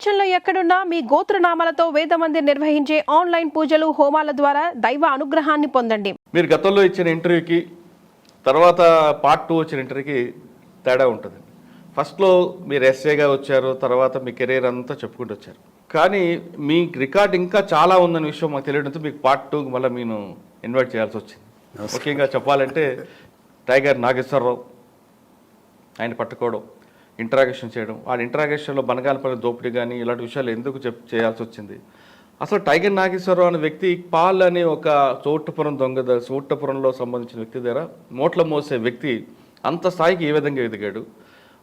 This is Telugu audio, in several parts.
ప్రపంచంలో ఎక్కడున్నా మీ గోత్రనామాలతో వేదమందిర్ నిర్వహించే ఆన్లైన్ పూజలు హోమాల ద్వారా దైవ అనుగ్రహాన్ని పొందండి. మీరు గతంలో ఇచ్చిన ఇంటర్వ్యూకి తర్వాత పార్ట్ 2 వచ్చిన ఇంటర్వ్యూకి తేడా ఉంటుంది. ఫస్ట్లో మీరు ఎస్ఏగా వచ్చారు, తర్వాత మీ కెరీర్ అంతా చెప్పుకుంటూ వచ్చారు. కానీ మీ రికార్డ్ ఇంకా చాలా ఉందన్న విషయం మాకు తెలియడంతో మీకు పార్ట్ 2కి మళ్ళీ నేను ఇన్వైట్ చేయాల్సి వచ్చింది. ముఖ్యంగా చెప్పాలంటే టైగర్ నాగేశ్వరరావు ఆయన పట్టుకోవడం, ఇంటరాగేషన్ చేయడం, ఆ ఇంటరాగేషన్లో బనగానపల్లి దోపిడీ కానీ ఇలాంటి విషయాలు ఎందుకు చేయాల్సి వచ్చింది. అసలు టైగర్ నాగేశ్వరరావు అనే వ్యక్తి పాల్ అనే ఒక చోటపురంలో సంబంధించిన వ్యక్తి దగ్గర మోట్ల మోసే వ్యక్తి అంత స్థాయికి ఏ విధంగా ఎదిగాడు,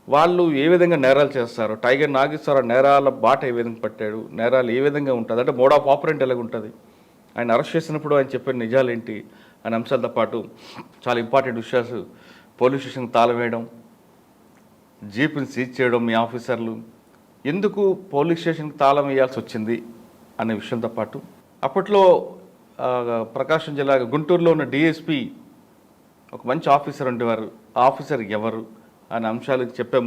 వాళ్ళు ఏ విధంగా నేరాలు చేస్తారు, టైగర్ నాగేశ్వరరావు నేరాల బాట ఏ విధంగా పట్టాడు, నేరాలు ఏ విధంగా ఉంటుంది, అంటే మోడ్ ఆఫ్ ఆపరెంట్ ఎలాగ ఉంటుంది, ఆయన అరెస్ట్ చేసినప్పుడు ఆయన చెప్పిన నిజాలేంటి అనే అంశాలతో పాటు చాలా ఇంపార్టెంట్ విషయాలు, పోలీస్ స్టేషన్కి తాళం వేయడం, జీప్ని సీజ్ చేయడం, మీ ఆఫీసర్లు ఎందుకు పోలీస్ స్టేషన్కి తాళం వేయాల్సి వచ్చింది అనే విషయంతో పాటు అప్పట్లో ప్రకాశం జిల్లా గుంటూరులో ఉన్న డిఎస్పి ఒక మంచి ఆఫీసర్ ఉండేవారు, ఆ ఆఫీసర్ ఎవరు అనే అంశాలు చెప్పే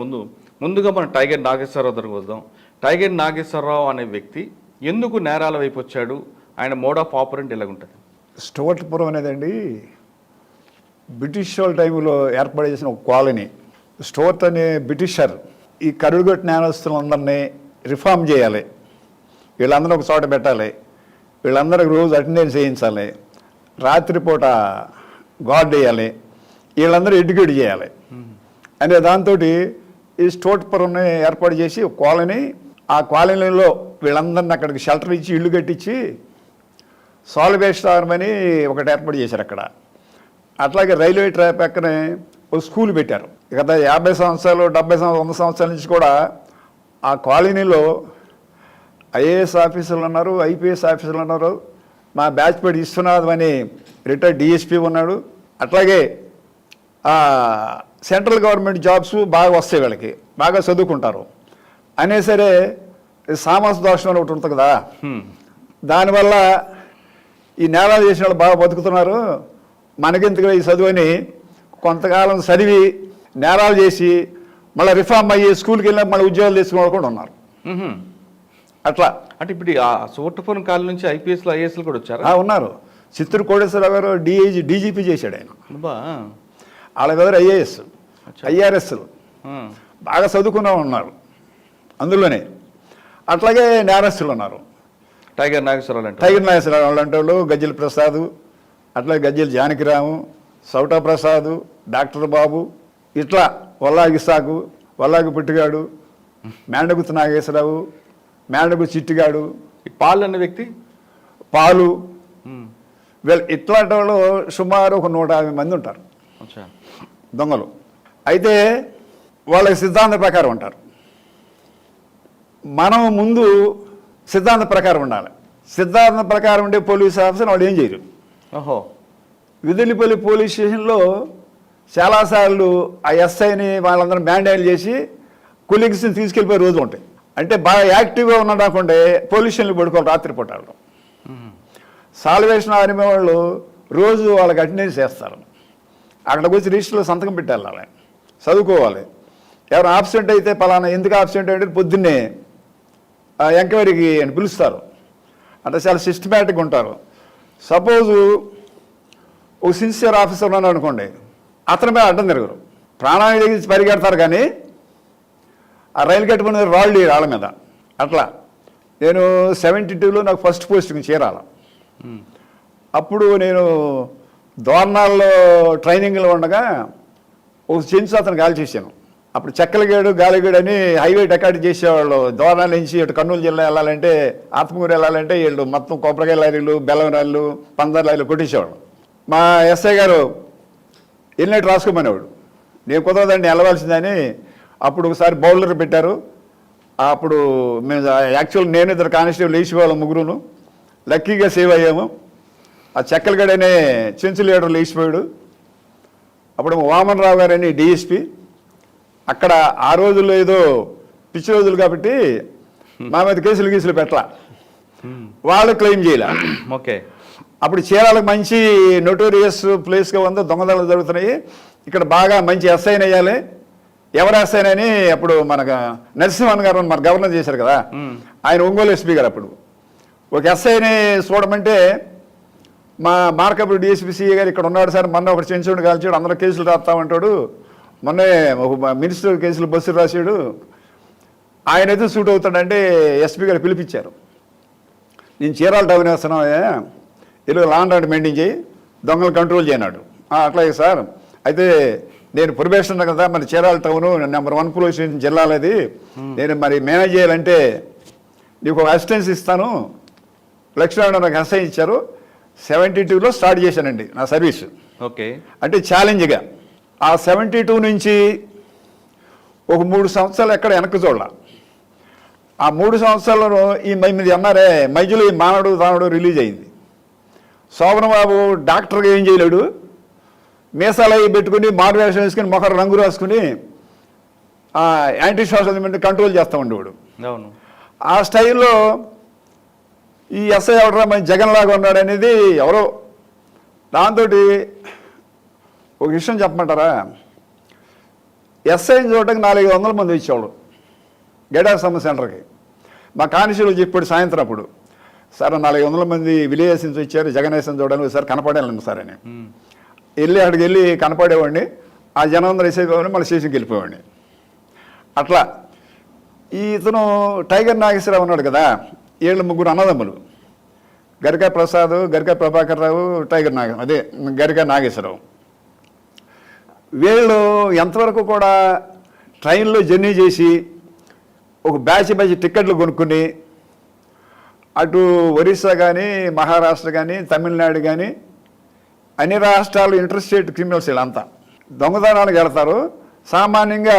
ముందుగా మనం టైగర్ నాగేశ్వరరావు దగ్గరకు వద్దాం. టైగర్ నాగేశ్వరరావు అనే వ్యక్తి ఎందుకు నేరాల వైపు వచ్చాడు, ఆయన మోడ్ ఆఫ్ ఆపరెంట్ ఎలాగుంటుంది? స్టోర్పురం అనేదండి బ్రిటిష్ వాళ్ళ టైంలో ఏర్పాటు చేసిన ఒక కాలనీ. స్టోర్ట్ అనే బ్రిటిషర్ ఈ కరుడుగొట్టిన నేరస్తులందరినీ రిఫార్మ్ చేయాలి, వీళ్ళందరూ ఒక చోట పెట్టాలి, వీళ్ళందరికి రోజు అటెండెన్స్ వేయించాలి, రాత్రిపూట గార్డ్ వేయాలి, వీళ్ళందరూ ఎడ్యుకేట్ చేయాలి అనే దాంతో ఈ స్టోర్పురంని ఏర్పాటు చేసి ఒక కాలనీ, ఆ కాలనీలో వీళ్ళందరినీ అక్కడికి షెల్టర్ ఇచ్చి ఇల్లు కట్టించి సాల్వేషన్ అని ఒకటి ఏర్పాటు చేశారు అక్కడ. అట్లాగే రైల్వే ట్రాక్ పక్కనే ఒక స్కూల్ పెట్టారు. గత 50 సంవత్సరాలు 70 100 సంవత్సరాల నుంచి కూడా ఆ కాలనీలో ఐఏఎస్ ఆఫీసర్లు ఉన్నారు, ఐపీఎస్ ఆఫీసర్లు ఉన్నారు. మా బ్యాచ్ పేరు విశ్వనాథ్ అని రిటైర్డ్ డిఎస్పీ ఉన్నాడు. అట్లాగే సెంట్రల్ గవర్నమెంట్ జాబ్స్ బాగా వస్తాయి, వీళ్ళకి బాగా చదువుకుంటారు అనే సరే సామాస దోషం అని ఒకటి ఉంటుంది కదా, దానివల్ల ఈ నేరాలు చేసిన వాళ్ళు బాగా బతుకుతున్నారు, మనకెందుకు ఈ చదువు అని కొంతకాలం చదివి నేరాలు చేసి మళ్ళీ రిఫార్మ్ అయ్యి స్కూల్కి వెళ్ళినా మళ్ళీ ఉద్యోగాలు తీసుకునే కూడా ఉన్నారు. అట్లా అంటే ఇప్పుడు ఆ చోటపురం కాలం నుంచి ఐపీఎస్లు ఐఏఎస్లు కూడా వచ్చారు, ఉన్నారు. చిత్తూరు కోటేశ్వరరావు గారు డీజీపీ చేశాడు ఆయన. వాళ్ళ దగ్గర ఐఏఎస్ ఐఆర్ఎస్లు బాగా చదువుకున్న ఉన్నారు అందులోనే. అట్లాగే నేరస్తులు ఉన్నారు. టైగర్ నాగేశ్వరరావు అంటే వాళ్ళు గజ్జల ప్రసాద్, అట్లాగే గజ్జల జానకిరాము, సౌటా ప్రసాద్, డాక్టర్ బాబు, ఇట్లా వల్లాగి సాగు, వల్లాగి పుట్టిగాడు, మేండగుత్తి నాగేశ్వరరావు, మేండగు చిట్టిగాడు, పాలు అనే వ్యక్తి పాలు, వీళ్ళు ఇట్లాంటి వాళ్ళు సుమారు ఒక 150 మంది ఉంటారు దొంగలు. అయితే వాళ్ళకి సిద్ధాంత ప్రకారం ఉంటారు. మనం ముందు సిద్ధాంత ప్రకారం ఉండాలి. సిద్ధాంత ప్రకారం ఉండే పోలీస్ ఆఫీసర్ వాళ్ళు ఏం చేయరు. విదిలిపల్లి పోలీస్ స్టేషన్లో చాలాసార్లు ఆ ఎస్ఐని వాళ్ళందరూ మ్యాండేట్ చేసి కొలీగ్స్ని తీసుకెళ్ళిపోయే రోజులు ఉంటాయి. అంటే బాగా యాక్టివ్గా ఉన్నాకుంటే పోలీస్ స్టేషన్లు పడుకోవాలి రాత్రిపూట. సాల్వేషన్ ఆర్మీ వాళ్ళు రోజు వాళ్ళకి అటెండెన్స్ చేస్తారు, అక్కడికి వచ్చి రిజిస్టర్లో సంతకం పెట్టాలి, వాళ్ళని చదువుకోవాలి. ఎవరు ఆబ్సెంట్ అయితే పలానా ఎందుకు ఆబ్సెంట్ అంటే పొద్దున్నే ఎంక్వైరీకి అని పిలుస్తారు. అంటే చాలా సిస్టమేటిక్గా ఉంటారు. సపోజు ఒక సిన్సియర్ ఆఫీసర్ ఉన్నాడు అనుకోండి, అతని మీద అడ్డం తిరగరు, ప్రాణాన్ని తెగించి పరిగెడతారు, కానీ ఆ రైలు కట్టుకునే రాళ్ళు రాళ్ళ మీద. అట్లా నేను 72లో నాకు ఫస్ట్ పోస్టింగ్ చేరాల. అప్పుడు నేను దోర్నాల్లో ట్రైనింగ్లో ఉండగా ఒక చెంచు అతను గాలి చేశాను. అప్పుడు చెక్కలగేడు గాలిగేడు అని హైవే డెకాట్ చేసేవాళ్ళు. దోర్నాల నుంచి ఇటు కర్నూలు జిల్లా వెళ్ళాలంటే, ఆత్మకూరు వెళ్ళాలంటే వీళ్ళు మొత్తం కొబ్బరికాయ లారీలు, బెల్లం లారీలు, పందర్ లారీలు కొట్టేసేవాళ్ళు. మా ఎస్ఐ గారు ఎల్లినట్టు రాసుకోమనేవాడు. నేను కుదరదండి వెళ్ళవలసిందని. అప్పుడు ఒకసారి బౌలర్ పెట్టారు. అప్పుడు మేము యాక్చువల్ నేను 2 కానిస్టేబుల్ లేచిపోవాలి, ముగ్గురును లక్కీగా సేవ్ అయ్యాము. ఆ చెక్కలగడనే చెంచు లీడర్ లేచిపోయాడు. అప్పుడు వామన్ రావు గారని డిఎస్పీ, అక్కడ ఆ రోజుల్లో ఏదో పిచ్చి రోజులు కాబట్టి మా మీద కేసులు పెట్టాల, వాళ్ళు క్లెయిమ్ చేయాల. ఓకే. అప్పుడు చీరాలకు మంచి నోటోరియస్ ప్లేస్గా ఉంది, దొంగతనాలు జరుగుతున్నాయి, ఇక్కడ బాగా మంచి ఎస్ఐని వేయాలి, ఎవరు ఎస్ఐనని అప్పుడు మనకు నరసింహన్ గారు మన గవర్నర్ చేశారు కదా, ఆయన ఒంగోలు ఎస్పీ గారు. అప్పుడు ఒక ఎస్ఐని చూడమంటే మా మార్కపుడు డిఎస్పీ గారు ఇక్కడ ఉన్నాడు సార్, మొన్న ఒకటి చెంచుడు కాల్చాడు, అందరూ కేసులు రాస్తామంటాడు, మొన్నే ఒక మినిస్టర్ కేసులు బస్సులు రాశాడు, ఆయన అయితే సూట్ అవుతాడంటే ఎస్పీ గారు పిలిపించారు. నేను చీరాల టౌన్ వేస్తున్నావే, ఇల్లు లా అండ్ ఆర్డర్ మెయింటైన్ చేయి, దొంగలు కంట్రోల్ చేయనాడు. అట్లాగే సార్, అయితే నేను ప్రొబేషన్ కదా, మరి Chirala town number 1 police station జిల్లాలది, నేను మరి మేనేజ్ చేయాలంటే నీకు ఒక అసిస్టెన్స్ ఇస్తాను, లక్ష్మీనారాయణ నాకు అసైన్ ఇచ్చారు. 72లో స్టార్ట్ చేశానండి నా సర్వీసు. ఓకే, అంటే ఛాలెంజ్గా ఆ 72 నుంచి ఒక 3 సంవత్సరాలు ఎక్కడ వెనక్కి చూడాల. ఆ 3 సంవత్సరాల్లో ఈ మీరు అన్నారే మధ్యలో ఈ మానవుడు తానుడు రిలీజ్ అయింది. శోభనబాబు డాక్టర్గా ఏం చేయలేడు, మీసాలు అవి పెట్టుకుని మారువేషం వేసుకుని మొహం రంగు రాసుకుని యాంటీ సోషల్ కంట్రోల్ చేస్తూ ఉండేవాడు. అవును, ఆ స్టైల్లో ఈ ఎస్ఐ ఎవడరా మన జగన్ లాగా ఉన్నాడు అనేది ఎవరో. దాంతో ఒక విషయం చెప్పమంటారా, ఎస్ఐని చూడటానికి 400 మంది వచ్చేవాళ్ళు గేడార్ సమ్మ సెంటర్కి. మా కానిస్టేబుల్ చెప్పాడు సాయంత్రం అప్పుడు, సార్ 400 మంది విలేజెస్ నుంచి వచ్చారు జగన్ ఎస్ఐని చూడడానికి, సార్ కనపడాలండి సార్ అని. వెళ్ళి అక్కడికి వెళ్ళి కనపడేవాడిని, ఆ జనం అందరూ వేసేవాడిని, మళ్ళీ స్టేషన్కి వెళ్ళిపోయేవాడిని. అట్లా ఇతను టైగర్ నాగేశ్వరరావు ఉన్నాడు కదా, 7 అన్నదమ్ములు, గరికా ప్రసాద్, గరికా ప్రభాకర్ రావు, టైగర్ గరికా నాగేశ్వరరావు. వీళ్ళు ఎంతవరకు కూడా ట్రైన్లో జర్నీ చేసి ఒక బ్యాచ్ టిక్కెట్లు కొనుక్కుని అటు ఒరిస్సా కానీ మహారాష్ట్ర కానీ తమిళనాడు కానీ అన్ని రాష్ట్రాలు ఇంటర్స్టేట్ క్రిమినల్స్ వీళ్ళంతా దొంగతనానికి వెళ్తారు. సామాన్యంగా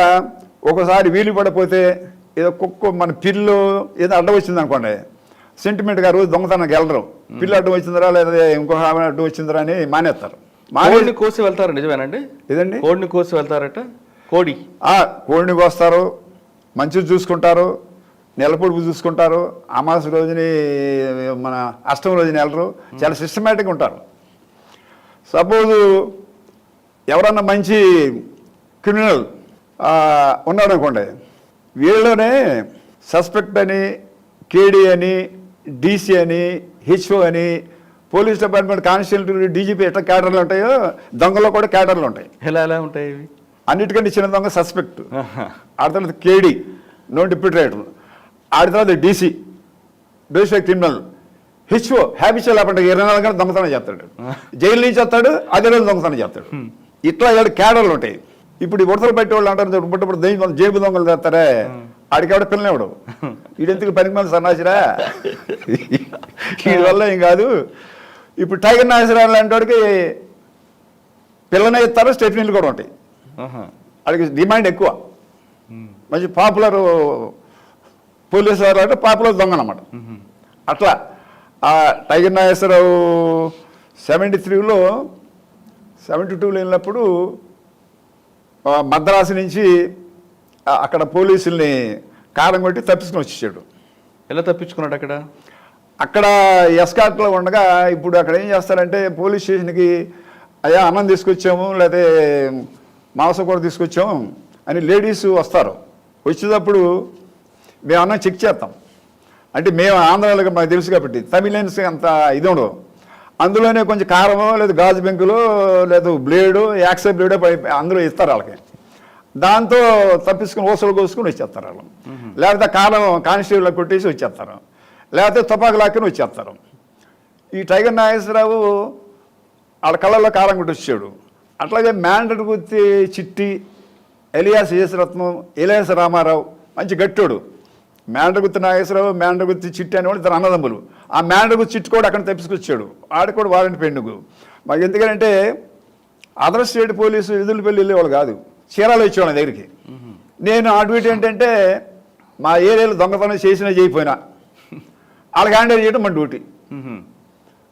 ఒకసారి వీలు పడిపోతే ఏదో కుక్క మన పిల్లు ఏదో అడ్డం వచ్చింది అనుకోండి, సెంటిమెంట్గా రోజు దొంగతనానికి వెళ్ళరు. పిల్లి అడ్డం వచ్చిందిరా లేదా ఇంకొక అడ్డం వచ్చిందిరా అని మానేస్తారు. కోడిని కోసి వెళ్తారు, నిజమేనండి? ఇదండి కోడిని కోసి వెళ్తారట. కోడిని కోస్తారు, మంచిగా చూసుకుంటారు, నెలపొడుపు చూసుకుంటారు, అమావాస్య రోజుని మన అష్టమి రోజుని వెళ్ళరు, చాలా సిస్టమేటిక్గా ఉంటారు. సపోజు ఎవరన్నా మంచి క్రిమినల్ ఉన్నాడు అనుకోండి, వీళ్ళలోనే సస్పెక్ట్ అని, కేడీ అని, డీసీ అని, హెచ్ఓ అని, పోలీస్ డిపార్ట్మెంట్ కానిస్టేబుల్, డీజీపీ ఎట్లా క్యాడర్లు ఉంటాయో దొంగలో కూడా క్యాడర్లు ఉంటాయి. ఎలా ఉంటాయి ఇవి? అన్నిటికంటే చిన్న దొంగ సస్పెక్ట్, ఆడి తర్వాత కేడీ నోన్ డిప్యూటీ రైటర్, ఆడి తర్వాత DC basic criminal, HO habitual లేకుండా 24 గంటలు దొంగతనం చేస్తాడు, జైలు నుంచి వస్తాడు, అదే రోజు దొంగతనం చేస్తాడు. ఇట్లా ఏడు క్యాడర్లు ఉంటాయి. ఇప్పుడు ఈ ఉడతలు పెట్టే వాళ్ళు అంటారు, ఇప్పుడు జేబు దొంగలు చేస్తారే, ఆడికావిడ పిల్లనేవాడు, వీడెందుకు పనికి మంది సన్నాసిరా, వీడి వల్ల ఏం కాదు. ఇప్పుడు టైగర్ నాగేశ్వరరావు లాంటి వాడికి పిల్లనే ఇస్తారు, స్టెఫ్నీలు కూడా ఉంటాయి. వాడికి డిమాండ్ ఎక్కువ, మంచి పాపులర్ పోలీసు వారు అంటే పాపులర్ దొంగ అన్నమాట. అట్లా ఆ టైగర్ నాగేశ్వరరావు 73లో 72లో వెళ్ళినప్పుడు మద్రాసు నుంచి అక్కడ పోలీసుల్ని కారం కొట్టి తప్పించుకుని వచ్చేసాడు. ఎలా తప్పించుకున్నాడు? అక్కడ ఎస్కాట్లో ఉండగా ఇప్పుడు అక్కడ ఏం చేస్తారంటే పోలీస్ స్టేషన్కి అయ్యా అన్నం తీసుకొచ్చాము లేకపోతే మాంసం కూర తీసుకొచ్చాము అని లేడీస్ వస్తారు. వచ్చేటప్పుడు మేము అన్నం చెక్ చేస్తాం. అంటే మేము ఆంధ్రాలో మాకు తెలుసు కాబట్టి, తమిళన్స్ అంత ఇది ఉండవు. అందులోనే కొంచెం కారమో లేదా గాజు బెంకులో లేదా బ్లేడు యాక్సై బ్లేడో అందులో ఇస్తారు వాళ్ళకి. దాంతో తప్పించుకుని ఓసలు కోసుకుని వచ్చేస్తారు వాళ్ళు. లేకపోతే కారం కానిస్టేబుల్ కొట్టేసి వచ్చేస్తారు, లేకపోతే తుపాకు లాక్కుని వచ్చేస్తారు. ఈ టైగర్ నాగేశ్వరరావు వాళ్ళ కళ్ళల్లో కారం కొట్టి వచ్చాడు. అట్లాగే మ్యాండర్ గుత్తి చిట్టి, ఎలియాస్ యేసరత్నం, ఎలియాస్ రామారావు మంచి గట్టోడు. మ్యాండగుత్తి నాగేశ్వరరావు, మ్యాండగుత్తి చిట్టి అనేవాడు 2 అన్నదమ్ములు. ఆ మ్యాండగుత్తి చిట్టి కూడా అక్కడ తప్పించుకొచ్చాడు. ఆడ కూడా వారంటీ పెండుగు. మాకు ఎందుకంటే అదర్ స్టేట్ పోలీసు ఎదురుపల్లి వెళ్ళేవాళ్ళు కాదు, చీరాలు వచ్చేవాళ్ళ దగ్గరికి. నేను అడ్మిట్ ఏంటంటే మా ఏరియాలో దొంగతనం చేసినా చేయకపోయినా వాళ్ళకి హ్యాండ్ ఓవర్ చేయడం మన డ్యూటీ.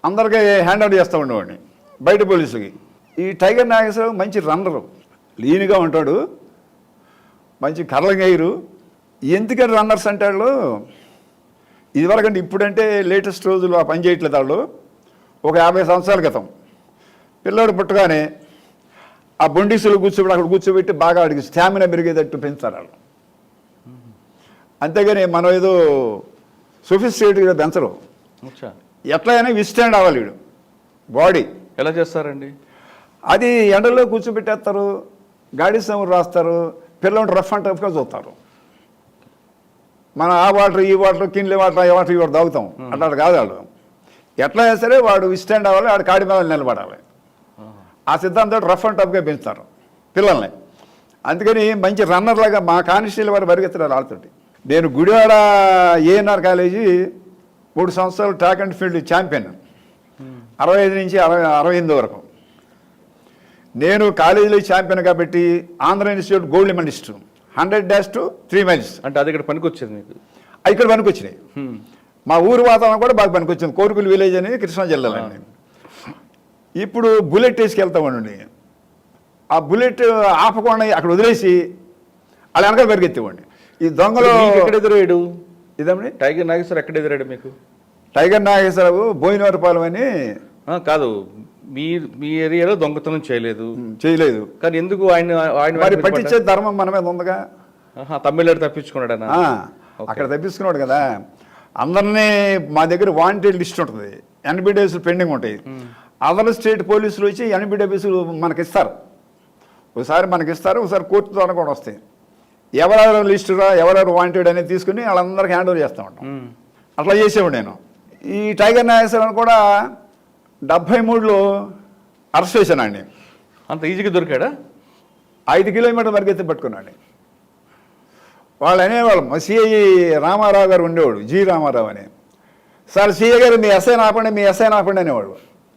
అందరికీ హ్యాండ్ ఓవర్ చేస్తూ ఉండేవాడిని బయట పోలీసులకి. ఈ టైగర్ నాగేశ్వరరావు మంచి రన్నరు, లీన్గా ఉంటాడు, మంచి కర్లంగయ్యరు. ఎందుకని రన్నర్స్ అంటే వాళ్ళు ఇదివరకంటే ఇప్పుడంటే లేటెస్ట్ రోజులు ఆ పని చేయట్లేదు. వాళ్ళు ఒక 50 సంవత్సరాల క్రితం పిల్లోడు పుట్టగానే ఆ బొండిసులు కూర్చోబెట్టి అక్కడ కూర్చోబెట్టి బాగా వాడికి స్టామినా పెరిగేటట్టు పెంచుతారు వాళ్ళు. అంతేగాని మనం ఏదో సొఫిస్టికేటెడ్గా పెంచరు. అచ్చా. ఎట్లయినా విస్టాండ్ అవ్వాలి వీడు బాడీ. ఎలా చేస్తారండి? అది ఎండలో కూర్చోబెట్టేస్తారు, గాడి సమూరు రాస్తారు, పిల్లలు రఫ్ అండ్ టఫ్గా చూస్తారు. మనం ఆ వాటర్ ఈ వాటర్ కిన్లే వాటర్ ఈ వాటర్ ఇవి తాగుతాం, అట్లా కాదు. వాళ్ళు ఎట్లా సరే వాడు విస్టాండ్ అవ్వాలి, వాడు కాడి మీద నిలబడాలి. ఆ సిద్ధాంతం రఫ్ అండ్ టఫ్గా పెంచుతారు పిల్లల్ని. అందుకని మంచి రన్నర్ లాగా మా కానిస్టేబుల్ వారు పరిగెత్తారు వాళ్ళతోటి. నేను గుడివాడ ఏఎన్ఆర్ కాలేజీ 3 సంవత్సరాలు ట్రాక్ అండ్ ఫీల్డ్ ఛాంపియన్, 65 నుంచి 68 వరకు. నేను కాలేజీలో ఛాంపియన్ కాబట్టి Andhra institute gold medalist 100-3 miles. అంటే అది ఇక్కడ పనికి వచ్చేది మీకు? ఇక్కడ పనికి వచ్చినాయి. మా ఊరు వాతావరణం కూడా బాగా పనికి వచ్చింది. కోరుకులు విలేజ్ అని కృష్ణా జిల్లాలో. ఇప్పుడు బుల్లెట్ వేసుకెళ్తామండి. ఆ బుల్లెట్ ఆపకుండా అక్కడ వదిలేసి అలా వెనకాల పరిగెత్తేవాడిని. ఈ దొంగలు ఎక్కడ ఎదురాడు? ఇదేమండి టైగర్ నాగేశ్వర ఎక్కడ ఎదురాడు మీకు? టైగర్ నాగేశ్వరరావు బోయినవరపాలెం అని. కాదు, మీ ఏరియాలో దొంగతనం చేయలేదు. కానీ ఎందుకు ఆయన మరి పట్టించే ధర్మం మన మీద ఉందిగా. తమిళనాడు తప్పించుకున్నాడనా? అక్కడ తప్పించుకున్నాడు కదా. అందరినీ మా దగ్గర వాంటెడ్ లిస్ట్ ఉంటుంది, ఎన్బిడిఎస్ పెండింగ్ ఉంటాయి. అదర్ స్టేట్ పోలీసులు వచ్చి ఎన్బిడిఎస్ మనకిస్తారు. ఒకసారి మనకిస్తారు, ఒకసారి కోర్టు ద్వారా కూడా వస్తాయి. ఎవరెవరు లిస్టురా ఎవరెవరు వాంటెడ్ అనేది తీసుకుని వాళ్ళందరికీ హ్యాండ్ ఓవర్ చేస్తూ ఉంటాం. అట్లా చేసేవాడు నేను. ఈ టైగర్ నాగేశ్వరరావు కూడా 73లో అరెస్ట్ చేశానండి. అంత ఈజీగా దొరికాడా? 5 కిలోమీటర్ల వరకు ఎత్తి పట్టుకున్నాడు. వాళ్ళు అనేవాళ్ళు, మా సిఐ రామారావు గారు ఉండేవాడు, జి రామారావు అని. సార్ సిఐ గారు మీ ఎస్ఐ ఆపండి, మీ ఎస్ఐ ఆపండి అనేవాడు.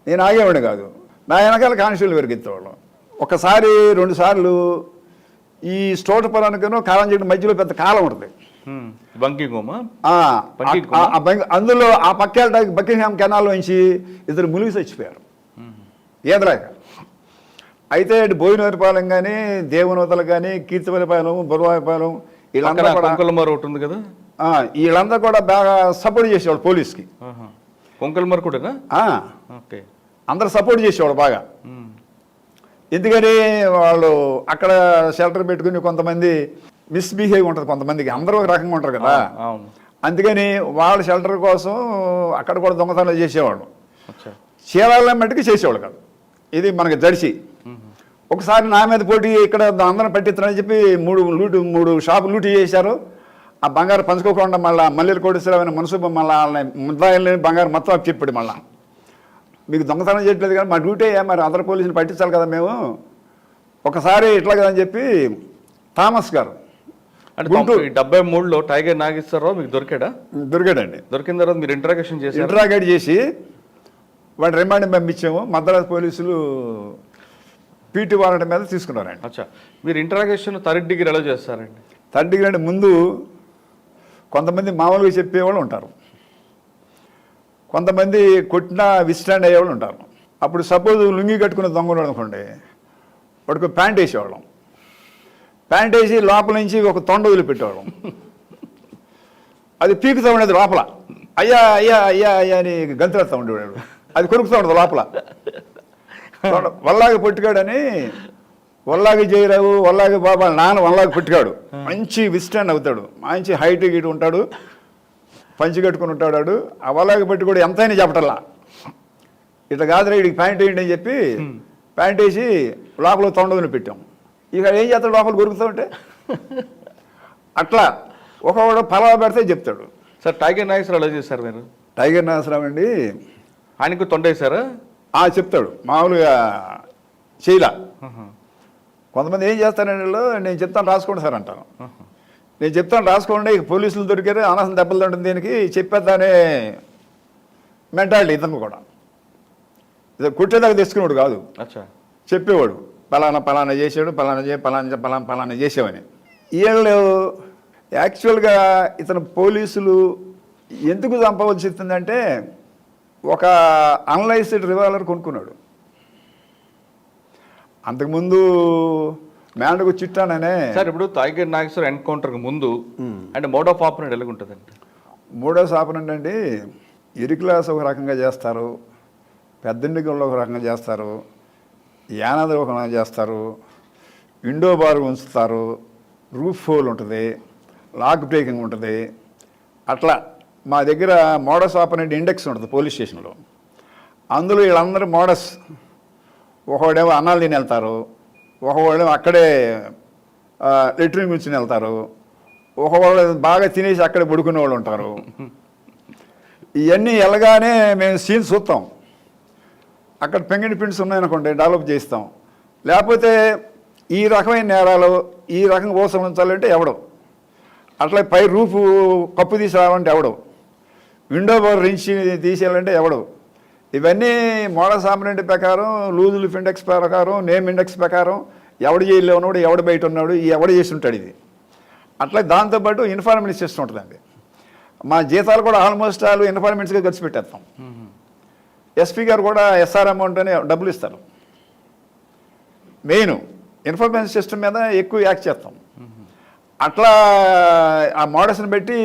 నేను ఆగేవాడిని కాదు. నా వెనకాల కానిస్టేబుల్ పెరిగెత్తేవాళ్ళు. ఒకసారి 2 సార్లు ఈ స్టోటపురానికను కారంజెట్టి మధ్యలో పెద్ద కాలం ఉంటుంది, అందులో ఆ పక్క బకింగ్హామ్ కెనాల్ నుంచి 2 మునిగి చచ్చిపోయారు ఈదలేక. అయితే బోయినవరిపాలెం కానీ దేవునవతలు కానీ కీర్తివరిపాలెం బుర్రవారిపాలెం వీళ్ళందరూ కదా, వీళ్ళందరూ కూడా బాగా సపోర్ట్ చేసేవాడు పోలీస్కి. అందరు సపోర్ట్ చేసేవాడు బాగా. ఎందుకని వాళ్ళు అక్కడ షెల్టర్ పెట్టుకుని కొంతమంది మిస్బిహేవ్ ఉంటుంది కొంతమందికి, అందరూ ఒక రకంగా ఉంటారు కదా. అందుకని వాళ్ళ షెల్టర్ కోసం అక్కడ కూడా దొంగతనాలు చేసేవాళ్ళు. చీరాల మట్టుకు చేసేవాళ్ళు కాదు. ఇది మనకి జడిసి. ఒకసారి నా మీద పోటీ ఇక్కడ అందరం పట్టిస్తారని చెప్పి 3 షాపులు లూటీ చేశారు. ఆ బంగారు పంచుకోకుండా మల్లెలు కోటేశ్వరమైన మనసు మళ్ళీ ముద్దాయిల్ని బంగారు మొత్తం చెప్పాడు. మళ్ళీ మీకు దొంగతనం చేయట్లేదు కానీ మా డ్యూటీ మరి అందరు పోలీసులు పట్టించాలి కదా మేము. ఒకసారి ఇట్లా కదా అని చెప్పి థామస్ గారు అంటే 73లో టైగర్ నాగేశ్వరరావు మీకు దొరికాడండి. దొరికిన తర్వాత మీరు ఇంటరాగేట్ చేసి వాడి రిమాండ్ పంపించాము. మద్రాసు పోలీసులు పీటీ వారెంట్ మీద తీసుకున్నారండి. అచ్చా, మీరు ఇంటరాగేషన్ 3rd డిగ్రీ ఎలా చేస్తారండి? 3rd డిగ్రీ అంటే ముందు కొంతమంది మామూలుగా చెప్పేవాళ్ళు ఉంటారు, కొంతమంది కొట్టినా విస్టాండ్ అయ్యేవాళ్ళు ఉంటారు. అప్పుడు సపోజ్ లుంగి కట్టుకున్న దొంగలు అనుకోండి, వాడికి ప్యాంట్ వేసేవాళ్ళం. ప్యాంట్ వేసి లోపల నుంచి ఒక తొండ వదిలిపెట్టేవాళ్ళం. అది పీకుతూ ఉండేది లోపల. అయ్యా అయ్యా అయ్యా అయ్యా అని గంతులేస్తూ ఉండేవాడు. అది కొరుకుతూ ఉండదు లోపల. వల్లాగి పొట్టిగాడని, వల్లాగి జయరావు వల్లాగి బాబా నాన్న వల్లాగి పొట్టిగాడు, మంచి విస్టాండ్ అవుతాడు, మంచి హైట్ గీటు ఉంటాడు, పంచి కట్టుకుని ఉంటాడు. ఆ వల్లాగి పట్టి కూడా ఎంతైనా చెప్పటల్లా, ఇట్లా కాదురా వీడికి ప్యాంట్ వేయండి అని చెప్పి ప్యాంట్ వేసి లోపల తొండని పెట్టాం. ఇక ఏం చేస్తాడు లోపల కొరుకుతూ ఉంటే అట్లా ఒకడు పలావ పెడితే చెప్తాడు. సార్ టైగర్ నాగేశ్వరరావు ఎలా చేశారు మీరు? టైగర్ నాగేశ్వరరావు అండి ఆయనకు తొండేశారా? చెప్తాడు మామూలుగా చేయలా. కొంతమంది ఏం చేస్తారండి, నేను చెప్తాను రాసుకోండి సార్ అంటాను. నేను చెప్తాను రాసుకోండి, పోలీసులు దొరికారు అనవసరం దెబ్బలు ఉంటుంది దీనికి చెప్పేద్దానే మెంటాలిటీ. ఇతను కూడా కుట్టేదాకా తెచ్చుకునేవాడు కాదు, చెప్పేవాడు పలానా చేసాడు, పలానా చేసావని. వీళ్ళు యాక్చువల్గా ఇతను పోలీసులు ఎందుకు చంపవలసి వస్తుందంటే ఒక అన్లైస్డ్ రివాల్వర్ కొనుక్కున్నాడు. అంతకుముందు మ్యాండకు చిట్టాననే. సార్ ఇప్పుడు టైగర్ నాగేశ్వర ఎన్కౌంటర్కి ముందు అంటే మోడ్ ఆఫ్ ఆపరెంట్ ఎలా ఉంటుందండి? మోడ్ ఆఫ్ ఆపరెంట్ అండి, ఇరుక్లాస్ ఒక రకంగా చేస్తారు, పెద్దండిగంలో ఒక రకంగా చేస్తారు, యానాద్రోహణం చేస్తారు, విండో బార్ ఉంచుతారు, రూఫ్ హోల్ ఉంటుంది, లాక్ బ్రేకింగ్ ఉంటుంది. అట్లా మా దగ్గర మోడస్ ఆపరేట్ ఇండెక్స్ ఉంటుంది పోలీస్ స్టేషన్లో. అందులో వీళ్ళందరూ మోడస్, ఒకడేమో అన్నాలు తిని వెళ్తారు, ఒకడేమో అక్కడే లెట్రిన్ కూర్చుని వెళ్తారు, ఒకవాళ్ళు బాగా తినేసి అక్కడే పడుకునే వాళ్ళు ఉంటారు. ఇవన్నీ వెళ్ళగానే మేము సీన్ చూస్తాం. అక్కడ పెంగిడి ప్రింట్స్ ఉన్నాయనుకోండి, డెవలప్ చేస్తాం. లేకపోతే ఈ రకమైన నేరాలు ఈ రకంగా ఉపసంహరించాలంటే ఎవడు, అట్లా పై రూఫ్ కప్పు తీసుకురావాలంటే ఎవడు, విండో బోర్ రించి తీసేయాలంటే ఎవడు. ఇవన్నీ మోడల్ సాంబ్రెంట్ ప్రకారం, లూజ్ లిఫ్ ఇండెక్స్ ప్రకారం, నేమ్ ఇండెక్స్ ప్రకారం ఎవడు జైల్లో ఉన్నాడు, ఎవడు బయట ఉన్నాడు, ఎవడు చేసి ఉంటాడు ఇది. అట్లా దాంతోపాటు ఇన్ఫార్మేషన్ సిస్టమ్ ఉంటుందండి. మా జీతాలు కూడా ఆల్మోస్ట్ ఆల్ ఇన్ఫార్మేషన్స్గా ఖర్చు పెట్టేస్తాం. ఎస్పీ గారు కూడా ఎస్ఆర్ అమౌంట్ అని డబ్బులు ఇస్తారు. మెయిన్ ఇన్ఫర్మేషన్ సిస్టమ్ మీద ఎక్కువ యాక్ట్ చేస్తాం. అట్లా ఆ మోడల్స్ని బట్టి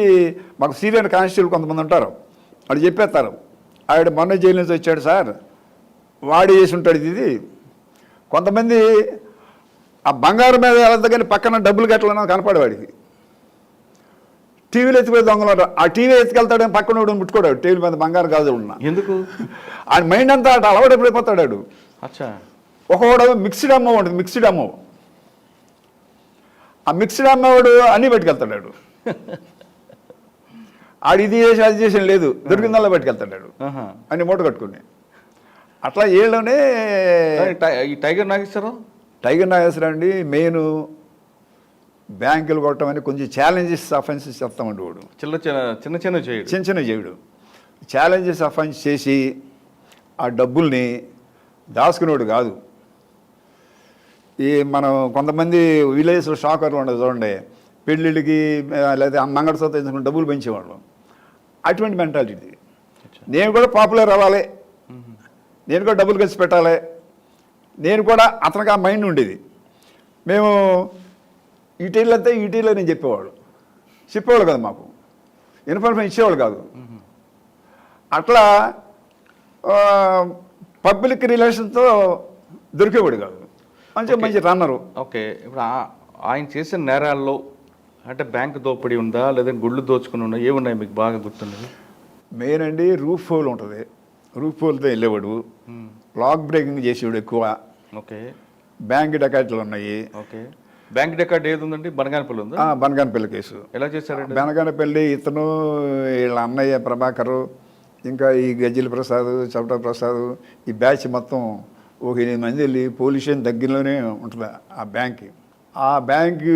మాకు సీనియర్ కానిస్టేబుల్ కొంతమంది ఉంటారు, వాడు చెప్పేస్తారు, ఆవిడ మొన్న జైలు నుంచి వచ్చాడు సార్, వాడు చేసి ఉంటాడు ఇది. కొంతమంది ఆ బంగారం మీద వెళ్తా కానీ పక్కన డబ్బులు కట్టాలన్నా కనపడేవాడికి. టీవీలో ఎత్తిపోయి దొంగలు, ఆ టీవీ ఎత్తుకెళ్తాడు, పక్కన ముట్టుకోడు, టీవీ మీద బంగారం గాజులు ఉన్నా. ఎందుకు? ఆ మైండ్ అంతా అటు అలవాటు ఎప్పుడైపోతాడు. అచ్చా. ఒకవాడు మిక్స్డ్ అమ్మ ఉంటుంది, మిక్స్డ్ అమ్మ. ఆ మిక్స్డ్ అమ్మవాడు అన్నీ పట్టుకెళ్తాడు. ఆడు ఇది చేసి అది చేసి లేదు, దొరికిందల్లా పట్టుకెళ్తాడు అన్ని మూట కట్టుకుని. అట్లా ఏళ్ళనే ఈ టైగర్ నాగేశ్వరరావు అండి మెయిన్ బ్యాంకులు కొట్టడం అని కొంచెం ఛాలెంజెస్ అఫెన్సెస్ చెప్తామండి. వాడు చిన్న చేయడు, ఛాలెంజెస్ అఫెన్స్ చేసి ఆ డబ్బుల్ని దాచుకునేవాడు కాదు. ఈ మనం కొంతమంది విలేజ్లో షాకర్లు ఉండదు చూడండి, పెళ్ళిళ్ళకి లేదా మంగళసూత్రం తెచ్చుకుని డబ్బులు పెంచేవాళ్ళు. అటువంటి మెంటాలిటీ. నేను కూడా పాపులర్ అవ్వాలి, నేను కూడా డబ్బులు ఖర్చు పెట్టాలి, నేను కూడా అతనికి ఆ మైండ్ ఉండేది. మేము ఈటీలు అంతే ఈటీలో నేను చెప్పేవాళ్ళు కదా, మాకు ఇన్ఫర్మేషన్ ఇచ్చేవాళ్ళు కాదు. అట్లా పబ్లిక్ రిలేషన్తో దొరికేవాడు కాదు, మంచి రన్నరు. ఓకే. ఇప్పుడు ఆయన చేసిన నేరాల్లో అంటే బ్యాంక్ దోపిడీ ఉందా, లేదా గుళ్ళు దోచుకుని ఉందా, ఏమున్నాయి మీకు బాగా గుర్తున్నది? మెయిన్ అండి రూఫ్ హోల్ ఉంటుంది, రూఫ్ హోల్తో వెళ్ళేవాడు, లాక్ బ్రేకింగ్ చేసేవాడు ఎక్కువ. ఓకే. బ్యాంక్ డకాయిట్లు ఉన్నాయి. ఓకే. బ్యాంక్ డకాయిట్ ఏది ఉందండి? బనగానపల్లి ఉందా? బనగానపల్లి కేసు. ఎలా చేశారండి? బనగానపల్లి ఇతను, వీళ్ళ అన్నయ్య ప్రభాకరు, ఇంకా ఈ గజ్జిల ప్రసాద్, చవట ప్రసాద్, ఈ బ్యాచ్ మొత్తం ఒక 8 మంది వెళ్ళి పోలీస్ స్టేషన్ దగ్గరలోనే ఉంటుంది ఆ బ్యాంక్. ఆ బ్యాంకు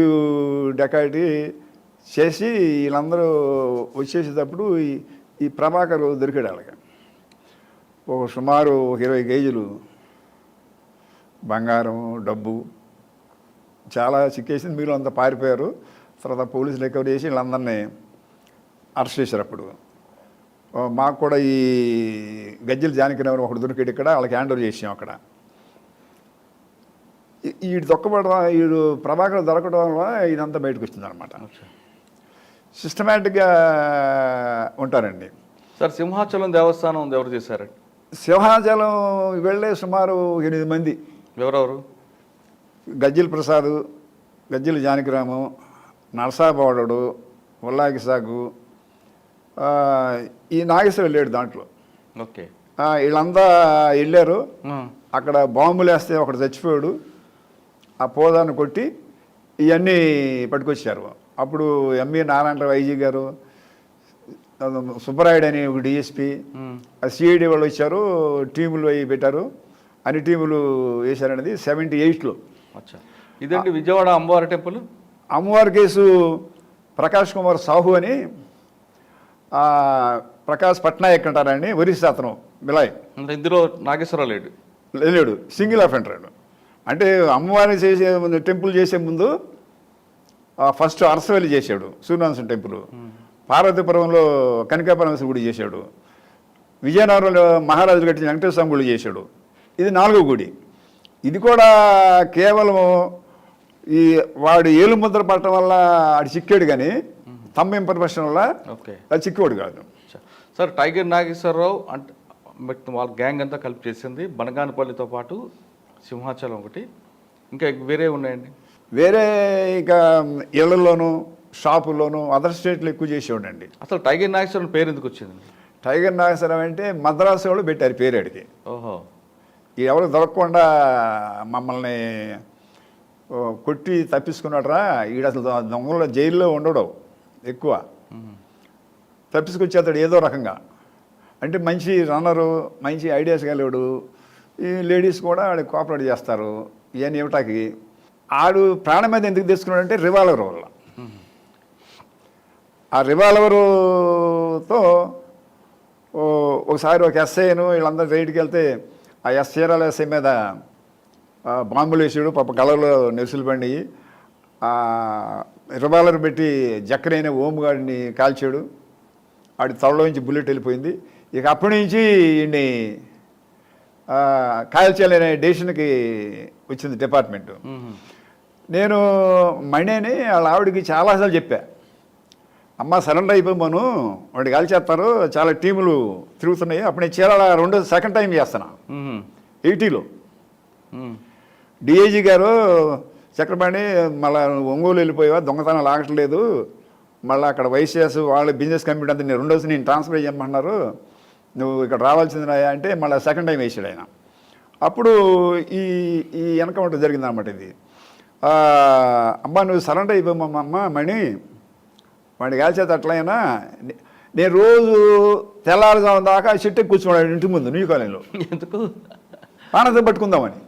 డకాయిటీ చేసి వీళ్ళందరూ వచ్చేసేటప్పుడు ఈ ప్రభాకర్ దొరికాడు అలాగా. ఒక సుమారు 20 కేజీలు బంగారం, డబ్బు చాలా చిక్కేసింది. మీరు అంతా పారిపోయారు. తర్వాత పోలీసులు రికవరీ చేసి వీళ్ళందరినీ అరెస్ట్ చేశారు. అప్పుడు మాకు కూడా ఈ గజ్జిల జానకిరావు ఒకటి దొరికాడు ఇక్కడ, వాళ్ళకి హ్యాండ్ ఓవర్ చేసాం. అక్కడ వీడు దొక్కబడడం, వీడు ప్రభాకర్ దొరకడం వల్ల ఇదంతా బయటకు వచ్చింది అనమాట. సిస్టమేటిక్గా ఉంటారండి. సార్, సింహాచలం దేవస్థానం ఎవరు చేశారండి? సింహాచలం వెళ్ళే సుమారు 8 మంది. ఎవరెవరు? గజ్జిల ప్రసాద్, గజ్జిల జానకిరాము, నరసాబోడడు, ఉల్లాకి సాగు, ఈ నాగేశ్వర వెళ్ళాడు దాంట్లో. ఓకే. వీళ్ళంతా వెళ్ళారు. అక్కడ బాంబులు వేస్తే ఒకడు చచ్చిపోయాడు. ఆ పోదాన్ని కొట్టి ఇవన్నీ పట్టుకొచ్చారు. అప్పుడు ఎంఈ నారాయణరావు ఐజీ గారు, సుబ్బరాయుడు అని ఒక డిఎస్పీ, సిఐడి వాళ్ళు వచ్చారు, టీములు అవి పెట్టారు. అన్ని టీములు వేశారనేది 78లో. ఇదండి విజయవాడ అమ్మవారి టెంపుల్. అమ్మవారి కేసు ప్రకాష్ కుమార్ సాహు అని, ప్రకాష్ పట్నాయక్ అంటారండి, ఒరిస్సా అతను, మిలాయ్. ఇందులో నాగేశ్వరరావు లేడు, సింగిల్ అఫెండర్. అంటే అమ్మవారిని చేసే ముందు, టెంపుల్ చేసే ముందు ఫస్ట్ అరసవల్లి చేశాడు, సూర్యనారాయణ టెంపుల్. పార్వతీపురంలో కనకాపరమేశ్వర గుడి చేశాడు. విజయనగరంలో మహారాజులు కట్టిన వెంకటేశ్వర స్వామి గుడి చేశాడు. ఇది 4వ గుడి. ఇది కూడా కేవలం ఈ వాడు ఏలుముద్ర పట్టడం వల్ల ఆడు చిక్కాడు, కానీ తమ్మ ఇంపర్మేషన్ వల్ల అది చిక్కోడు కాదు. సార్, టైగర్ నాగేశ్వరరావు అంటే వాళ్ళ గ్యాంగ్ అంతా కలిపి చేసింది బనగానపల్లితో పాటు సింహాచలం ఒకటి, ఇంకా వేరే ఉన్నాయండి? వేరే ఇక ఇళ్లలోనూ షాపుల్లోనూ అదర్ స్టేట్లు ఎక్కువ చేసేవాడండి. అసలు టైగర్ నాగేశ్వరం పేరు ఎందుకు వచ్చింది? టైగర్ నాగేశ్వరం అంటే మద్రాసు వాళ్ళు పెట్టారు పేరు అడిగి. ఓహో. ఎవరు దొరకకుండా మమ్మల్ని కొట్టి తప్పించుకున్నాడరా ఈడు, అసలు దొంగలో జైల్లో ఉండడు ఎక్కువ, తప్పించుకొచ్చేస్తాడు ఏదో రకంగా. అంటే మంచి రన్నరు, మంచి ఐడియాస్ కలిగాడు. ఈ లేడీస్ కూడా ఆడికి కోఆపరేట్ చేస్తారు. ఇవన్నీ ఇవ్వటానికి ఆడు ప్రాణం మీద ఎందుకు తెచ్చుకున్నాడంటే రివాల్వర్ వల్ల. ఆ రివాల్వరుతో ఒకసారి ఒక ఎస్ఐను వీళ్ళందరూ రైడ్కి వెళ్తే ఆ చీరాల ఎస్ఐ మీద బాంబులు వేసాడు. పాప కలర్లో నెరుసులు బండి రివాల్వర్ పెట్టి జక్కనైన ఓంగాడిని కాల్చాడు. ఆడి తలలో నుంచి బుల్లెట్ వెళ్ళిపోయింది. ఇక అప్పటి నుంచి ఈయన్ని కాల్చాలనే డెసిషన్కి వచ్చింది డిపార్ట్మెంటు. నేను మణిని వాళ్ళ ఆవిడకి చాలాసార్లు చెప్పా, అమ్మ సరెండర్ అయిపోయాను, వాడికి కాల్చేస్తారు, చాలా టీములు తిరుగుతున్నాయి. అప్పుడు నేను చీరాల సెకండ్ టైం చేస్తున్నా 80లో. డిఐజీ గారు చక్రపాణి మళ్ళీ ఒంగోలు వెళ్ళిపోయావా, దొంగతనాలు ఆగట్లేదు, మళ్ళీ అక్కడ వైసీఎస్ వాళ్ళ బిజినెస్ కంపెనీ అంతా నేను రెండోసి నేను ట్రాన్స్ఫర్ చేయమన్నారు, నువ్వు ఇక్కడ రావాల్సింది అంటే మళ్ళీ సెకండ్ టైం వేసాడు ఆయన. అప్పుడు ఈ ఈ ఎన్కౌంటర్ జరిగిందన్నమాట. ఇది అమ్మ నువ్వు సరెండర్ అయిపోయామమ్మ మణి, వాడిని కాల్చేది అట్లయినా నేను రోజు తెల్లారుజాము దాకా చెట్టుకి కూర్చున్నాడు ఇంటి ముందు న్యూ కాలనీలో. ఎందుకు? పానసం పట్టుకుందామని.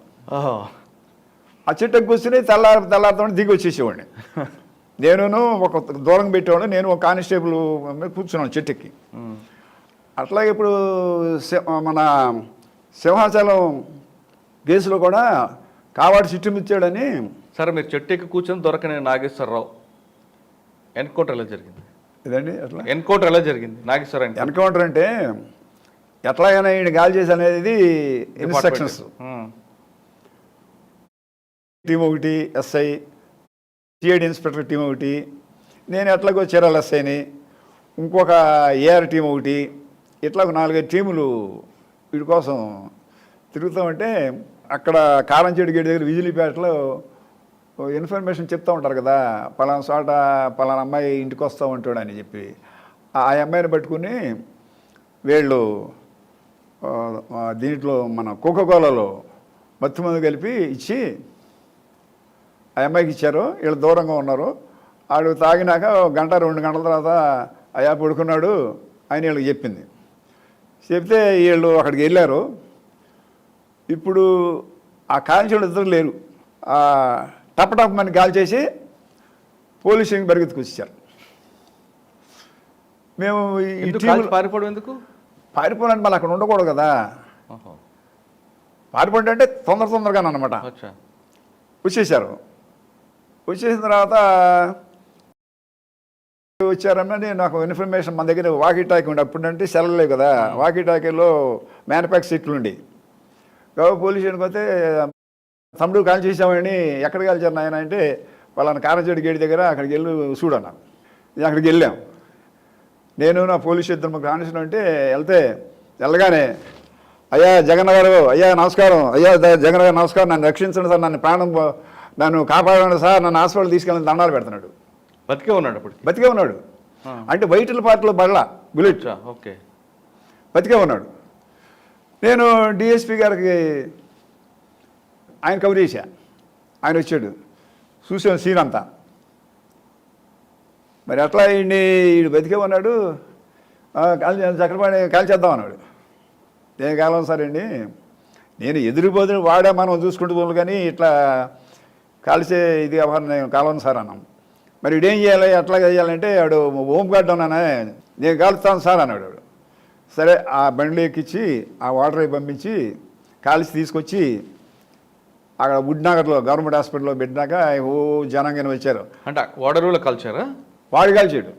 ఆ చెట్టుకి కూర్చుని తెల్లారితో దిగి వచ్చేసేవాడిని. నేను ఒక దూరం పెట్టేవాడు, నేను ఒక కానిస్టేబుల్ మీద కూర్చున్నాను చెట్టుకి. అట్లాగే ఇప్పుడు మన సింహాచలం కేసులో కూడా కావాడు చుట్టుమిచ్చాడని. సరే, మీరు చెట్టు ఎక్కి కూర్చొని దొరకని నాగేశ్వరరావు ఎన్కౌంటర్ ఎలా జరిగింది? ఇదండి అట్లా ఎన్కౌంటర్ ఎలా జరిగింది నాగేశ్వరరావు? ఎన్కౌంటర్ అంటే ఎట్లాగైనా ఈయన గాలి చేసి అనేది ఇన్స్ట్రక్షన్స్. టీం ఒకటి ఎస్ఐ, సిఐడి ఇన్స్పెక్టర్ టీం ఒకటి, నేను ఎట్లాగో చీరాల ఎస్ఐని, ఇంకొక ఏఆర్ టీం ఒకటి, ఇట్లా 4-5 టీములు వీడి కోసం తిరుగుతామంటే అక్కడ కారంచేడు గేట్ దగ్గర విజిలీపేటలో ఇన్ఫర్మేషన్ చెప్తూ ఉంటారు కదా, పలానా చోట పలానా అమ్మాయి ఇంటికి వస్తూ ఉంటాడు అని చెప్పి. ఆ అమ్మాయిని పట్టుకుని వీళ్ళు దీంట్లో మన కోకోకోలాలో మత్తు మందు కలిపి ఇచ్చి ఆ అమ్మాయికి ఇచ్చారు. వీళ్ళు దూరంగా ఉన్నారు. ఆడు తాగినాక 1-2 గంటల తర్వాత అయ్యా పడుకున్నాడు అని వీళ్ళకి చెప్పింది. చెప్తే వీళ్ళు అక్కడికి వెళ్ళారు. ఇప్పుడు ఆ కాల్చేవాళ్ళు ఇద్దరు లేరు. టప్ మని కాల్ చేసి పోలీస్ స్టేషన్కి పరిగెత్తుకు వచ్చారు. మేము పారిపోవడం ఎందుకు? పారిపోవాలని మళ్ళీ అక్కడ ఉండకూడదు కదా. పారిపోవడం అంటే తొందరగా అన్నమాట. వచ్చేసారు. వచ్చేసిన తర్వాత వచ్చారని నాకు ఇన్ఫర్మేషన్, మన దగ్గర వాకీ టాకీ ఉండే, అప్పుడంటే సెలవులేవు కదా, వాకీ టాకీలో మ్యానుఫ్యాక్చర్ సీట్లు ఉండి. కాబట్టి పోలీస్ స్టేషన్కి పోతే తమ్ముడు కాల్ చేసామని, ఎక్కడ కాల్చారు నాయన అంటే వాళ్ళని కారంచేడు గేట్ దగ్గర, అక్కడికి వెళ్ళి చూడన్నా. అక్కడికి వెళ్ళాం. నేను నా పోలీస్ ఇద్దరు కానిస్టేబుల్ అంటే వెళ్ళగానే అయ్యా జగన్ గారు, అయ్యా నమస్కారం, అయ్యా జగన్ గారు నమస్కారం, నన్ను రక్షించండి సార్, నన్ను కాపాడండి సార్, నన్ను హాస్పిటల్ తీసుకెళ్ళి దండాలు పెడుతున్నాడు. బతికే ఉన్నాడు అప్పుడు? బతికే ఉన్నాడు. అంటే వైటల్ పార్ట్లో బళ్ళ బుల్లెట్. ఓకే, బతికే ఉన్నాడు. నేను డిఎస్పీ గారికి ఆయన కవర్ చేశా. ఆయన వచ్చాడు, చూసాను సీన్ అంతా. మరి అట్లా వీడు బతికే ఉన్నాడు, చక్రపాణి కాల్చేద్దాం అన్నాడు. నేను కాలం సార్ అండి, నేను ఎదురుపోతే వాడే మనం చూసుకుంటూ పోను, కానీ ఇట్లా కాల్చే ఇది వ్యవహారం నేను కాలను సార్ అన్నాం. మరి ఇడేం చేయాలి, ఎట్లా చేయాలంటే వాడు హోంగార్డ్ ఉన్నానే, నేను కాలుస్తాను సార్ అన్నాడు. సరే ఆ బండ్లు ఎక్కించి ఆ వాటర్ పంపించి కాల్చి తీసుకొచ్చి అక్కడ వుడ్నగర్లో గవర్నమెంట్ హాస్పిటల్లో పెట్టినాక జనంగానే వచ్చారు. అంటే వాడరులో కాల్చారా? వాడు కాల్చాడు.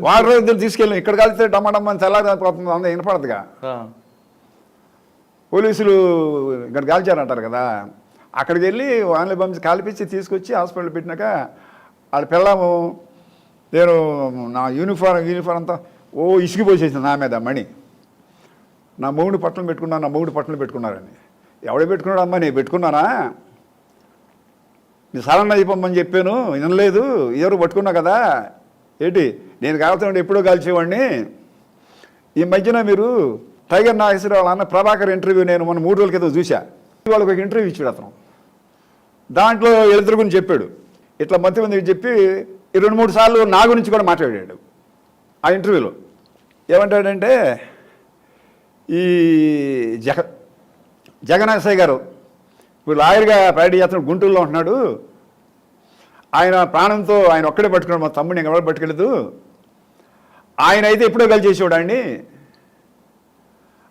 వాటర్ ఇద్దరు తీసుకెళ్ళాం. ఇక్కడ కలిస్తే టమాటమ్మని తెల్లారిపోతుంది, అంత వినపడదుగా. పోలీసులు ఇక్కడ కాల్చారంటారు కదా, అక్కడికి వెళ్ళి వాళ్ళని పంపించి కాల్పించి తీసుకొచ్చి హాస్పిటల్ పెట్టినాక వాళ్ళ పిల్లము, నేను నా యూనిఫారం అంతా ఇసిగిపోసేసింది నా మీద మణి. నా మొగుడు పట్టణం పెట్టుకున్నాను, నా మొగుడు పట్టణం పెట్టుకున్నారని. ఎవడు పెట్టుకున్నాడు అమ్మా, నేను పెట్టుకున్నానా? నీ సరణ అయిపోమని చెప్పాను, వినలేదు. ఎవరు పట్టుకున్నావు కదా ఏంటి? నేను కాల్చుకుంటే ఎప్పుడో కాల్చేవాడిని. ఈ మధ్యన మీరు టైగర్ నాగేశ్వరరావు వాళ్ళ అన్న ప్రభాకర్ ఇంటర్వ్యూ నేను మొన్న 3 రోజుల క్రితం చూసా. వాళ్ళకి ఒక ఇంటర్వ్యూ ఇచ్చాడు అతను. దాంట్లో వీళ్ళిద్దరి గురించి చెప్పాడు. ఇట్లా మంది చెప్పి 2-3 సార్లు నా గురించి కూడా మాట్లాడాడు ఆ ఇంటర్వ్యూలో. ఏమంటాడంటే, ఈ జగన్నాథయ్య గారు ఇప్పుడు లాయర్గా ప్రాక్టీస్ చేస్తున్నాడు, గుంటూరులో ఉంటున్నాడు. ఆయన ప్రాణంతో ఆయన ఒక్కడే పట్టుకున్నాడు, మా తమ్ముడిని ఎవరు పట్టుకెళ్ళదు. ఆయన అయితే ఎప్పుడో కలిసి చేసేవాడు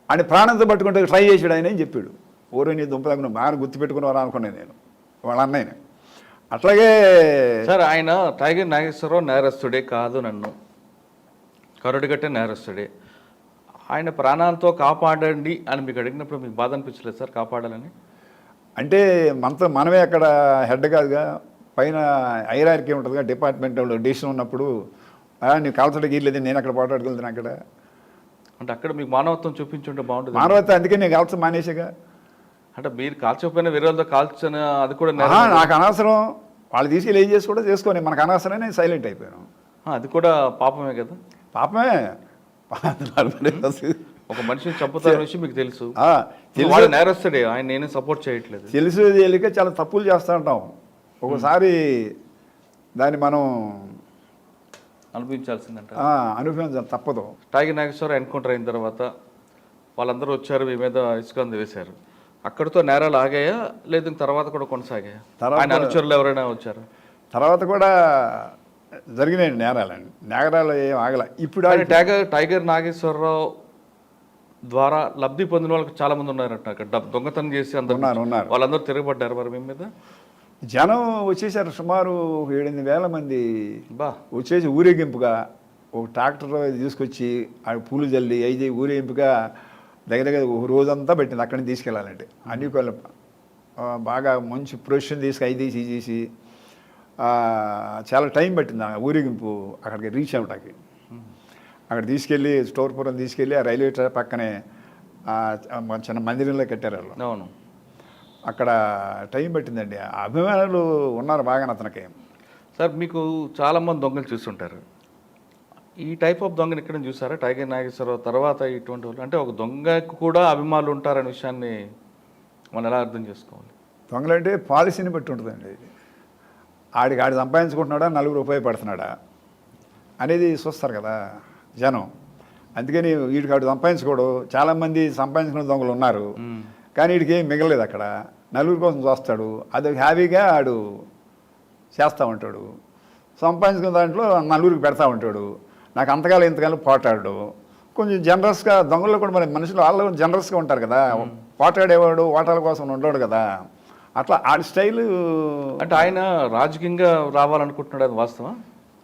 ఆయన ప్రాణంతో పట్టుకుంటే ట్రై చేసాడు ఆయన అని చెప్పాడు. ఓరో నీ దుంపదగ్గున బాగా గుర్తుపెట్టుకున్నారా అనుకున్నాను నేను వాళ్ళ అన్నయ్యని. అట్లాగే సార్, ఆయన టైగర్ నాగేశ్వరరావు నేరస్తుడే కాదు, నన్ను కరుడుగట్టే నేరస్తుడే. ఆయన ప్రాణాలతో కాపాడండి అని మీకు అడిగినప్పుడు మీకు బాధ అనిపించలేదు సార్ కాపాడాలని? అంటే మనమే అక్కడ హెడ్ కాదుగా, పైన ఐరార్కీ ఉంటుందిగా, డిపార్ట్మెంట్ డిసిషన్ ఉన్నప్పుడు నీవు కాల్చడానికి వీల్లేదు, నేను అక్కడ పోటాడుకెళ్తాను అక్కడ. అంటే అక్కడ మీకు మానవత్వం చూపించుంటే బాగుంటుంది. మానవత్వం అందుకే నేను కాల్చ మానేసాగా. అంటే మీరు కాల్చకపోయినా వేరే వాళ్ళతో కాల్చని అది కూడా నాకు అనవసరం. వాళ్ళు తీసుకెళ్ళి ఏం చేసి కూడా చేసుకొని మనకు అనవసరమే నేను సైలెంట్ అయిపోయాను. అది కూడా పాపమే కదా? పాపమే. ఒక మనిషిని చంపుతారనే విషయం మీకు తెలుసు, వాడు నేరస్తుడే, ఆయన నేను సపోర్ట్ చేయట్లేదు. తెలుసు తెలియక చాలా తప్పులు చేస్తూ ఉంటాం. ఒకసారి దాన్ని మనం అనిపించాల్సిందంట, అనుభవించాలి, తప్పదు. టైగర్ నాగేశ్వరరావు ఎన్కౌంటర్ అయిన తర్వాత వాళ్ళందరూ వచ్చారు, మీ మీద ఇసుకంద వేశారు. అక్కడితో నేరాలు ఆగాయా లేదు తర్వాత కూడా కొనసాగాయా? ఆయన అనుచరులు ఎవరైనా వచ్చారు? తర్వాత కూడా జరిగినాయండి నేరాలండి. నేరాలు ఏం ఆగల. ఇప్పుడు టైగర్ నాగేశ్వరరావు ద్వారా లబ్ధి పొందిన వాళ్ళకి చాలా మంది ఉన్నారంట అక్కడ, దొంగతనం చేసి అందరూ ఉన్నారు. వాళ్ళందరూ తిరగబడ్డారు మరి మీ మీద? జనం వచ్చేసారు, సుమారు 7-8 మంది వచ్చేసి ఊరేగింపుగా ఒక ట్రాక్టర్ తీసుకొచ్చి ఆ పూలు జల్లి అయితే ఊరేగింపుగా దగ్గర ఒక రోజంతా పెట్టింది అక్కడి నుంచి తీసుకెళ్ళాలంటే. అన్ని బాగా మంచి ప్రొఫెషన్ తీసి చాలా టైం పట్టింది ఆ ఊరేగింపు అక్కడికి రీచ్ అవ్వటానికి. అక్కడ తీసుకెళ్ళి స్టోర్పురం తీసుకెళ్ళి ఆ రైల్వే ట్రాక్ పక్కనే చిన్న మందిరంలో కట్టారు వాళ్ళు. అవును, అక్కడ టైం పట్టిందండి. అభిమానులు ఉన్నారు బాగా అతనికి. సార్, మీకు చాలామంది దొంగలు చూస్తుంటారు. ఈ టైప్ ఆఫ్ దొంగని ఎక్కడ చూసారా? టైగర్ నాగేశ్వరరావు తర్వాత ఇటువంటి వాళ్ళు, అంటే ఒక దొంగకు కూడా అభిమానులు ఉంటారనే విషయాన్ని మనం ఎలా అర్థం చేసుకోవాలి? దొంగలంటే పాలసీని బట్టి ఉంటుందండి. ఆడు సంపాదించుకుంటున్నాడా, 4 ఉపయోగపడుతున్నాడా అనేది చూస్తారు కదా జనం. అందుకని వీడికి ఆడు సంపాదించుకోడు. చాలామంది సంపాదించుకున్న దొంగలు ఉన్నారు, కానీ వీడికి ఏం మిగలలేదు అక్కడ. 4 కోసం చూస్తాడు, అది హ్యాపీగా ఆడు చేస్తూ ఉంటాడు. సంపాదించుకున్న దాంట్లో 4 పెడతా ఉంటాడు. నాకు అంతకాలం ఇంతకాలం పోటాడు. కొంచెం జనరస్గా దొంగలు కూడా మరి మనుషులు వాళ్ళు జనరస్గా ఉంటారు కదా. పోటాడేవాడు ఓటాల కోసం ఉండడు కదా. అట్లా ఆడి స్టైలు. అంటే ఆయన రాజకీయంగా రావాలనుకుంటున్నాడు, అది వాస్తవం?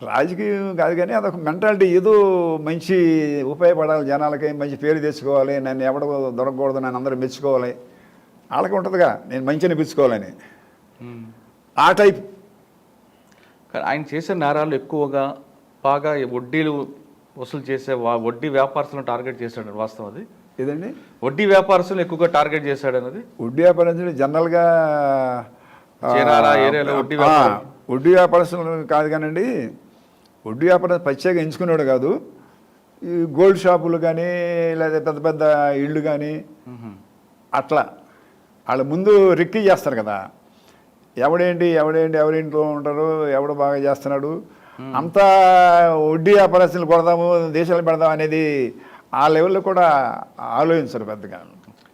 రాజకీయం కాదు కానీ అదొక మెంటాలిటీ. ఏదో మంచి ఉపయోగపడాలి, జనాలకి మంచి పేరు తెచ్చుకోవాలి, నన్ను ఎవడ దొరకకూడదు, నన్ను అందరూ మెచ్చుకోవాలి, వాళ్ళకి ఉంటుందిగా నేను మంచి అనిపించుకోవాలని, ఆ టైప్. కానీ ఆయన చేసే నేరాలు ఎక్కువగా బాగా వడ్డీలు వసూలు చేసే వడ్డీ వ్యాపారస్తులను టార్గెట్ చేశాడు, వాస్తవం అది? ఏదండి? వడ్డీ వ్యాపారస్తులను ఎక్కువగా టార్గెట్ చేశాడు అన్నది. వడ్డీ వ్యాపారస్తులు జనరల్గా ఏరియాలో వడ్డీ వ్యాపారస్తులు కాదు కానండి. వడ్డీ వ్యాపారం ప్రత్యేకంగా ఎంచుకునేవాడు కాదు. ఈ గోల్డ్ షాపులు కానీ లేదా పెద్ద పెద్ద ఇళ్ళు కానీ అట్లా వాళ్ళ ముందు రిక్కీ చేస్తారు కదా. ఎవరింట్లో ఉంటారు, ఎవడు బాగా చేస్తున్నాడు, అంతా వడ్డీ వ్యాపారస్తులు కొడదాము, దేశాలు పెడదాం అనేది ఆ లెవెల్లో కూడా ఆలోచించరు పెద్దగా.